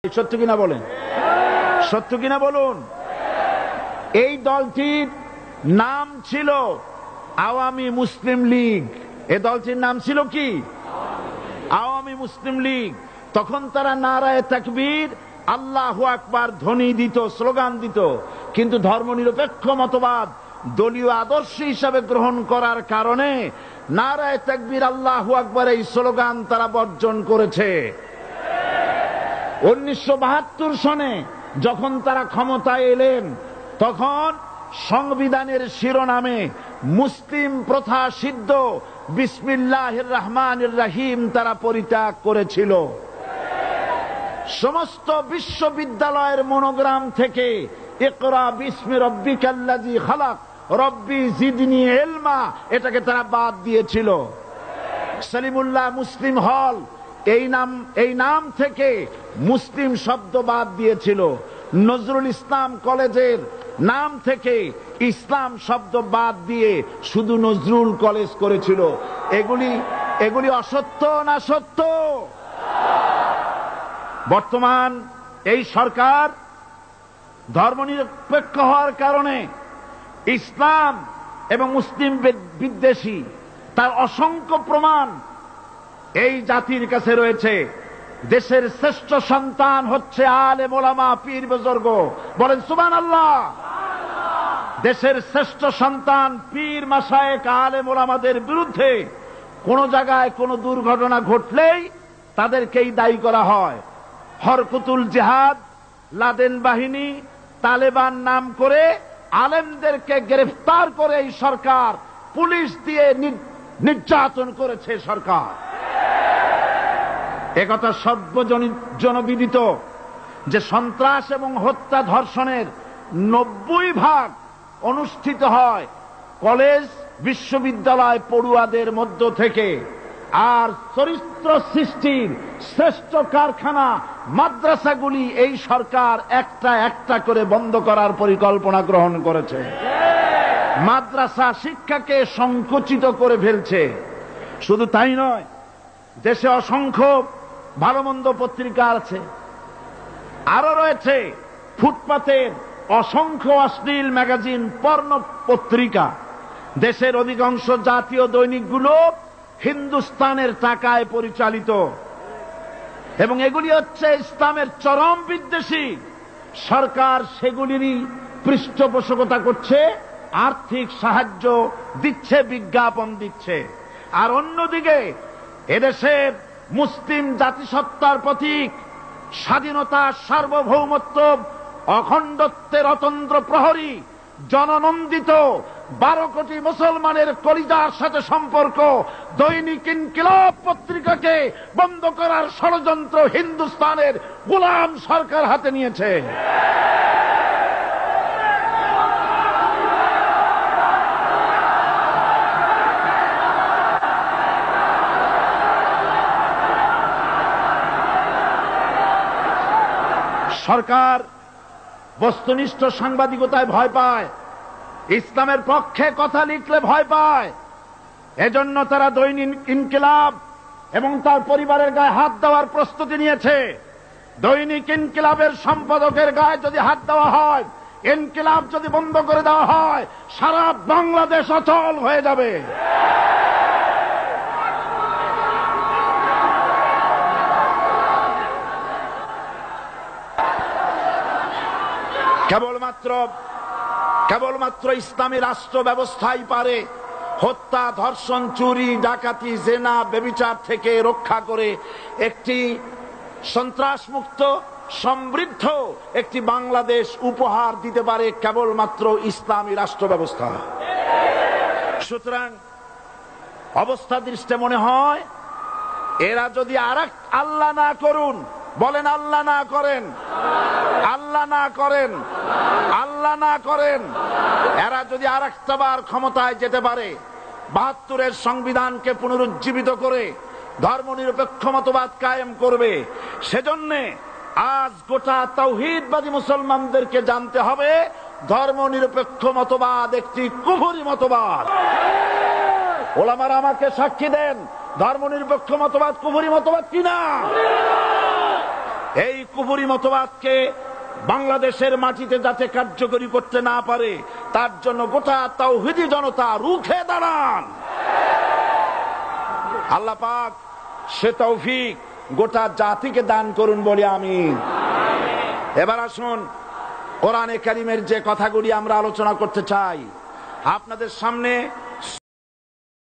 সত্য কিনা বলেন, সত্য কিনা বলুন। এই দলটির নাম ছিল আওয়ামী মুসলিম লীগ। এই দলটির নাম ছিল কি? আওয়ামী মুসলিম লীগ। তখন তারা নারায়ে তাকবীর, আল্লাহু আকবার ধ্বনি দিত, স্লোগান দিত, কিন্তু ধর্মনিরপেক্ষ মতবাদ দলীয় আদর্শ হিসাবে গ্রহণ করার কারণে নারায়ে তাকবীর, আল্লাহু আকবার এই স্লোগান তারা বর্জন করেছে। 1972 সনে যখন তারা ক্ষমতায় এলেন, তখন সংবিধানের শিরোনামে মুসলিম প্রথা সিদ্ধ বিসমিল্লাহির রহমানির রহিম তারা পরিত্যাগ করেছিল। সমস্ত বিশ্ববিদ্যালয়ের মনোগ্রাম থেকে ইকরা বিসমি রব্বিকাল্লাযী খালাক রব্বি জিদনি ইলমা এটাকে তারা বাদ দিয়েছিল। সলিমুল্লাহ মুসলিম হল এই নাম থেকে মুসলিম শব্দ বাদ দিয়েছিল। নজরুল ইসলাম কলেজের নাম থেকে ইসলাম শব্দ বাদ দিয়ে শুধু নজরুল কলেজ করেছিল। এগুলি অসত্য না সত্য? বর্তমান এই সরকার ধর্মনিরপেক্ষ হওয়ার কারণে ইসলাম এবং মুসলিম বিদ্বেষী তার অসংখ্য প্রমাণ এই জাতির কাছে রয়েছে। দেশের শ্রেষ্ঠ সন্তান হচ্ছে আলেম ওলামা পীর বুজুর্গ, বলেন সুবহানাল্লাহ। দেশের শ্রেষ্ঠ সন্তান পীর মাশায়েখ আলেম ওলামাদের বিরুদ্ধে কোন জায়গায় কোন দুর্ঘটনা ঘটলেই তাদেরকেই দায়ী করা হয়। হরকুতুল জিহাদ, লাদেন বাহিনী, তালেবান নাম করে আলেমদেরকে গ্রেফতার করে এই সরকার পুলিশ দিয়ে নির্যাতন করেছে সরকার। একথা সর্বজনবিদিত যে সন্ত্রাস এবং হত্যা ধর্ষণের 90% অনুষ্ঠিত হয় কলেজ বিশ্ববিদ্যালয় পড়ুয়াদের মধ্য থেকে। আর চরিত্র সৃষ্টির শ্রেষ্ঠ কারখানা মাদ্রাসাগুলি এই সরকার একটা একটা করে বন্ধ করার পরিকল্পনা গ্রহণ করেছে। মাদ্রাসা শিক্ষাকে সংকুচিত করে ফেলছে। শুধু তাই নয়, দেশে অসংখ্য ভালো মন্দ পত্রিকা আছে, আরো রয়েছে ফুটপাতের অসংখ্য অশ্লীল ম্যাগাজিন, পর্ণ পত্রিকা। দেশের অধিকাংশ জাতীয় দৈনিকগুলো হিন্দুস্তানের টাকায় পরিচালিত এবং এগুলি হচ্ছে ইসলামের চরম বিদ্বেষী। সরকার সেগুলিরই পৃষ্ঠপোষকতা করছে, আর্থিক সাহায্য দিচ্ছে, বিজ্ঞাপন দিচ্ছে। আর অন্যদিকে এদেশের মুসলিম জাতিসত্তার প্রতীক, স্বাধীনতা, সার্বভৌমত্ব, অখণ্ডত্বের অতন্দ্র প্রহরী, জননন্দিত 12 কোটি মুসলমানের কলিজার সাথে সম্পর্ক দৈনিক ইনকিলাব পত্রিকাকে বন্ধ করার ষড়যন্ত্র হিন্দুস্তানের গোলাম সরকার হাতে নিয়েছে। সরকার বস্তুনিষ্ঠ সাংবাদিকতায় ভয় পায়, ইসলামের পক্ষে কথা লিখলে ভয় পায়। এজন্য তারা দৈনিক ইনকিলাব এবং তার পরিবারের গায়ে হাত দেওয়ার প্রস্তুতি নিয়েছে। দৈনিক ইনকিলাবের সম্পাদকের গায়ে যদি হাত দেওয়া হয়, ইনকিলাব যদি বন্ধ করে দেওয়া হয়, সারা বাংলাদেশ অচল হয়ে যাবে। কেবলমাত্র ইসলামী রাষ্ট্র ব্যবস্থাই পারে হত্যা, ধর্ষণ, চুরি, ডাকাতি, জেনা, ব্যভিচার থেকে রক্ষা করে একটি সন্ত্রাসমুক্ত সমৃদ্ধ একটি বাংলাদেশ উপহার দিতে পারে কেবলমাত্র ইসলামী রাষ্ট্র ব্যবস্থা। সুতরাং অবস্থা দৃষ্টে মনে হয় এরা যদি আরেক আল্লাহ না করুন, বলেন আল্লাহ না করেন, আল্লাহ না করেন, আল্লাহ না করেন, এরা যদি আরেকটাবার ক্ষমতায় যেতে পারে, 72-এর সংবিধানকে পুনরুজ্জীবিত করে ধর্মনিরপেক্ষ মতবাদ কায়েম করবে, সেজন্য আজ গোটা তাওহীদবাদী মুসলমানদেরকে জানতে হবে ধর্মনিরপেক্ষ মতবাদ একটি কুফরি মতবাদ। ওলামারা আমাকে সাক্ষী দেন, ধর্মনিরপেক্ষ মতবাদ কুফরি মতবাদ কিনা? এই কুফরি মতবাদকে বাংলাদেশের মাটিতে যাতে কার্যকরী করতে না পারে তার জন্য গোটা তাওহীদি জনতা রুখে দাঁড়ান। আল্লাহ পাক সে তৌফিক গোটা জাতিকে দান করুন বলে আমিন। এবার আসুন কোরআনে কারীমের যে কথাগুলি আমরা আলোচনা করতে চাই, আপনাদের সামনে